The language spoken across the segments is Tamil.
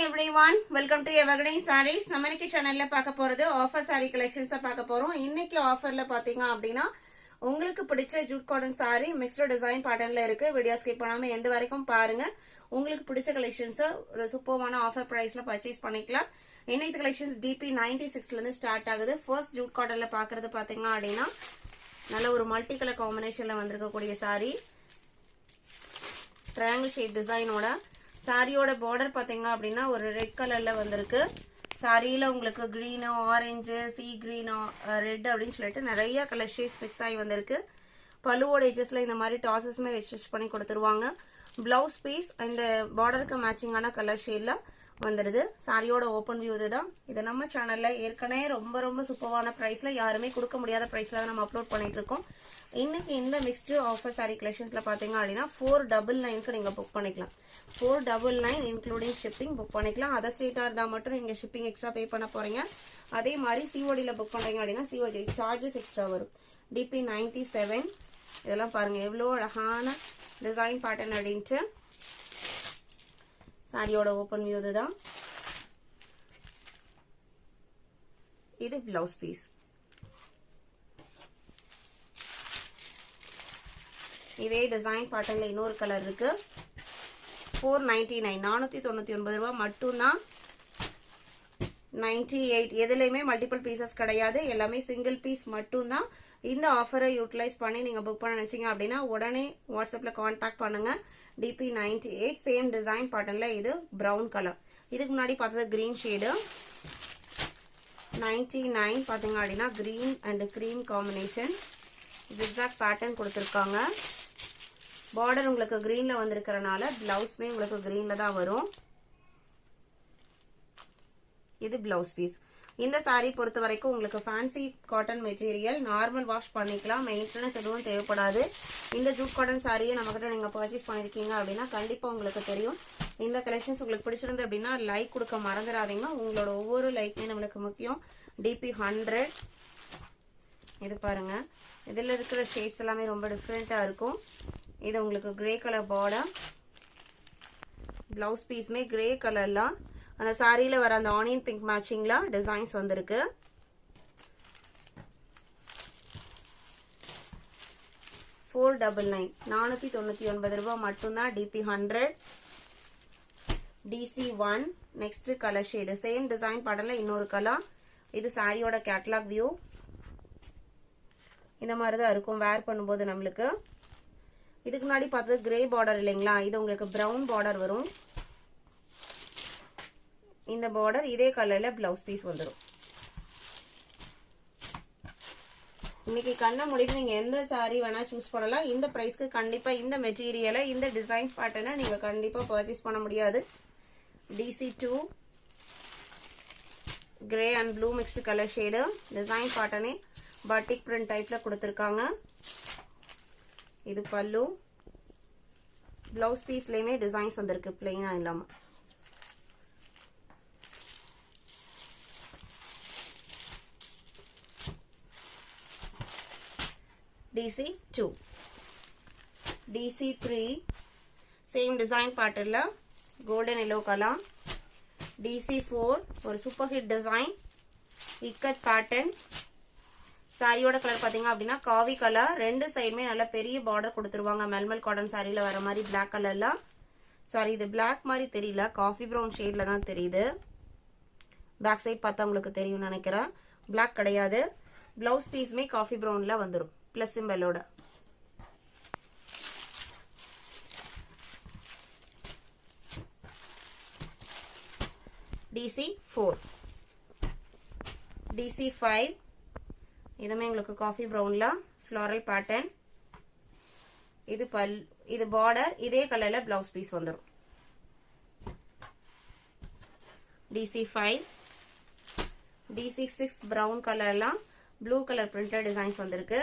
everyone, welcome to Evergreen Sarees. நம்ம இன்னைக்கு சேனல்ல பார்க்க போறது ஆஃபர் saree collections பார்க்க போறோம். இன்னைக்கு ஆஃபர்ல பாத்தீங்க அப்படினா உங்களுக்கு பிடிச்ச jute cotton saree mixed design பேட்டர்ன்ல இருக்கு. வீடியோ ஸ்கிப் பண்ணாம எந்த வரைக்கும் பாருங்க. உங்களுக்கு பிடிச்ச கலெக்ஷன்ஸ் ஒரு சூப்பரான ஆஃபர் பிரைஸ்ல பர்ச்சேஸ் பண்ணிக்கலாம். இன்னைக்கு கலெக்ஷன்ஸ் DP 96ல இருந்து ஸ்டார்ட் ஆகுது. ஃபர்ஸ்ட் ஜூட் காட்டன்ல பாக்குறது பாத்தீங்க அப்படினா நல்ல ஒரு மல்டி கலர் காம்பினேஷன்ல வந்திருக்க கூடிய saree. ட்ரையாங்கிள் ஷேப் டிசைனோட சாரியோட பார்டர் பாத்தீங்க அப்படின்னா ஒரு ரெட் கலர்ல வந்திருக்கு. சாரியில உங்களுக்கு green, orange, sea green, red அப்படின்னு சொல்லிட்டு நிறைய கலர் ஷேட்ஸ் மிக்ஸ் ஆகி வந்திருக்கு. பல்லுவோட எஜஸ்ல இந்த மாதிரி டாசஸ்மே ஸ்டிச் பண்ணி கொடுத்துருவாங்க. பிளவுஸ் பீஸ் இந்த பார்டருக்கு மேட்சிங்கான கலர் ஷேட்ல வந்துடுது. சாரியோட ஓப்பன் வியூ இதுதான். இது நம்ம சேனல்ல ஏற்கனவே ரொம்ப சூப்பரான பிரைஸ்ல யாருமே கொடுக்க முடியாத பிரைஸ்ல தான் நம்ம அப்லோட் பண்ணிட்டு இருக்கோம். இன்னைக்கு இந்த மிக்ஸ்டு ஆஃபர் சாரி கலெக்ஷன்ஸ்ல பாத்தீங்க அப்படின்னா 499க்கு நீங்க புக் பண்ணிக்கலாம். 499 இன்க்ளூடிங் ஷிப்பிங் புக் பண்ணிக்கலாம். அதர் ஸ்டேட்டா இருந்தா மட்டும் நீங்க ஷிப்பிங் எக்ஸ்ட்ரா பே பண்ண போறீங்க. அதே மாதிரி சிஓடில புக் பண்றீங்க அப்படின்னா சிஓடி சார்ஜஸ் எக்ஸ்ட்ரா வரும். DP 97 இதெல்லாம் பாருங்க எவ்வளவு அழகான டிசைன் பேட்டர்ன் அப்படின்ட்டு. சாரியோட ஓப்பன் வியூ இதுதான். இது பிளவுஸ் பீஸ். இதே டிசைன் பேட்டர்ன்ல இன்னொரு கலர் இருக்கு. 499 499 ரூபாய் மட்டும்தான். 98 எதுலையுமே மல்டிபிள் பீசஸ் கிடையாது. எல்லாமே சிங்கிள் பீஸ் மட்டும்தான். இந்த ஆஃபரை யூட்டிலைஸ் பண்ணி நீங்க புக் பண்ண நினைச்சீங்க அப்படின்னா உடனே வாட்ஸ்அப்ல கான்டாக்ட் பண்ணுங்க. DP 98 சேம் டிசைன் பேட்டர்ன்ல இது பிரவுன் கலர். இதுக்கு முன்னாடி பார்த்தது கிரீன் ஷேடு. 99 பாத்தீங்க அப்படின்னா green and cream combination zigzag pattern கொடுத்துருக்காங்க. பார்டர் உங்களுக்கு கிரீன்ல வந்திருக்கிறனால பிளவுஸ்மே உங்களுக்கு கிரீன்ல தான் வரும். இது பிளவுஸ் பீஸ். இந்த சாரி பொறுத்த வரைக்கும் உங்களுக்கு fancy cotton material, normal wash பண்ணிக்கலாம், மெயின்டெனன்ஸ் எதுவும் தேவைப்படாது. இந்த ஜூட் காட்டன் சாரியை நம்மகிட்ட நீங்க பர்ச்சேஸ் பண்ணிருக்கீங்க அப்படின்னா கண்டிப்பா உங்களுக்கு தெரியும். இந்த கலெக்ஷன்ஸ் உங்களுக்கு பிடிச்சிருந்து அப்படின்னா லைக் கொடுக்க மறந்துடாதீங்க. உங்களோட ஒவ்வொரு லைக்குமே நம்மளுக்கு முக்கியம். DP 100 இது பாருங்க. இதுல இருக்கிற ஷேட்ஸ் எல்லாமே ரொம்ப டிஃப்ரெண்டா இருக்கும். இது உங்களுக்கு கிரே கலர் பார்டர். பிளவுஸ் பீஸ்மே கிரே கலர்ல அந்த சாரியில வர அந்த ஆனியன் பிங்க் மேட்சிங்ல டிசைன்ஸ் வந்திருக்கு. $499 ரூபாய் மட்டும்தான். DP 100 DC 1 next colour shade same design பேட்டர்ன்ல இன்னொரு கலர். இது சாரியோட கேட்டலாக் வியூ. இந்த மாதிரி தான் இருக்கும் வேர் பண்ணும்போது நம்மளுக்கு. இதுக்கு முன்னாடி பார்த்தது கிரே பார்டர் இல்லைங்களா, இது உங்களுக்கு பிரவுன் பார்டர் வரும். இந்த பார்டர் இதே கலர்ல பிளவுஸ் பீஸ் வந்துடும். இன்னைக்கு கண்ண முடிவு நீங்க எந்த சாரி வேணா சூஸ் பண்ணலாம். இந்த பிரைஸ்க்கு கண்டிப்பா இந்த மெட்டீரியலை இந்த டிசைன் பேட்டர்னை நீங்க கண்டிப்பா பர்ச்சேஸ் பண்ண முடியாது. DC 2 grey and blue mixed colour shade. Design பேட்டர்னே பாட்டிக் பிரிண்ட் டைப்ல கொடுத்திருக்காங்க. இது பல்லு. பிளவுஸ் பீஸ்லயுமே டிசைன்ஸ் வந்திருக்கு பிளெயினா இல்லாம. DC 2 DC 3 சேம் டிசைன் பேட்டர்ன்ல கோல்டன் எல்லோ கலர். DC 4 ஒரு super hit design ikat pattern. சாரியோட கலர் பாத்தீங்க அப்படின்னா காவி கலர். ரெண்டு சைடுமே நல்ல பெரிய பார்டர் கொடுத்துருவாங்க. மெல்மல் காட்டன் சாரியில வர மாதிரி பிளாக் கலர்ல. சாரி இது பிளாக் மாதிரி தெரியல, காஃபி ப்ரௌன் ஷேட்ல தான் தெரியுது. பேக் சைட் பார்த்தா உங்களுக்கு தெரியும் நினைக்கிறேன். பிளாக் கிடையாது. பிளவுஸ் பீஸ்மே காஃபி ப்ரௌன்ல வந்துடும் பிளஸ் சிம்பலோட. DC 4 DC 5 இதுமே உங்களுக்கு காஃபி ப்ரௌன்ல ஃப்ளோரல் பேட்டர்ன். இது பார்டர் இதே கலர்ல பிளவுஸ் பீஸ் வந்துடும். DC 5 DC 6 பிரவுன் கலர்ல ப்ளூ கலர் பிரிண்டட் டிசைன்ஸ் வந்திருக்கு.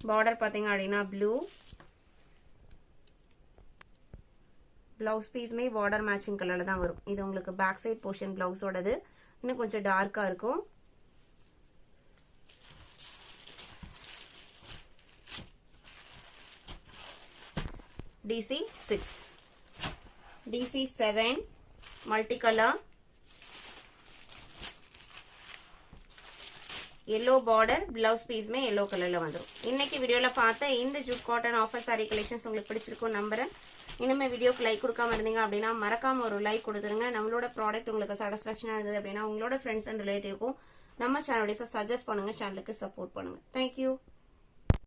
பார்டர் பாத்தீங்க அப்படின்னா ப்ளூ. பிளவுஸ் பீஸ்மே பார்டர் மேட்சிங் கலர்ல தான் வரும். இது உங்களுக்கு பேக் சைட் போர்ஷன் பிளவுஸோடது. இன்னும் கொஞ்சம் டார்க்கா இருக்கும். DC 6 DC7 multi colour yellow border, blouse piece में yellow கலர்ல வந்துரும். இன்னைக்கு வீடியோல பார்த்த இந்த Jude cotton offer sorry collections உங்களுக்கு பிடிச்சிருக்கும் நம்புறேன். இனிமே வீடியோக்கு லைக் கொடுக்காம இருந்தீங்க அப்படின்னா மறக்காம ஒரு லைக் கொடுத்துருங்க. நம்மளோட ப்ராடக்ட் உங்களுக்கு சாட்டிஸ்ஃபேக்ஷனா இருந்தது அப்படின்னா உங்களோட ஃப்ரெண்ட்ஸ் அண்ட் ரிலேட்டிவ்க்கும் நம்ம சேனலுடைய சஜஸ்ட் பண்ணுங்க, சேனலுக்கு சப்போர்ட் பண்ணுங்க. தேங்க்யூ.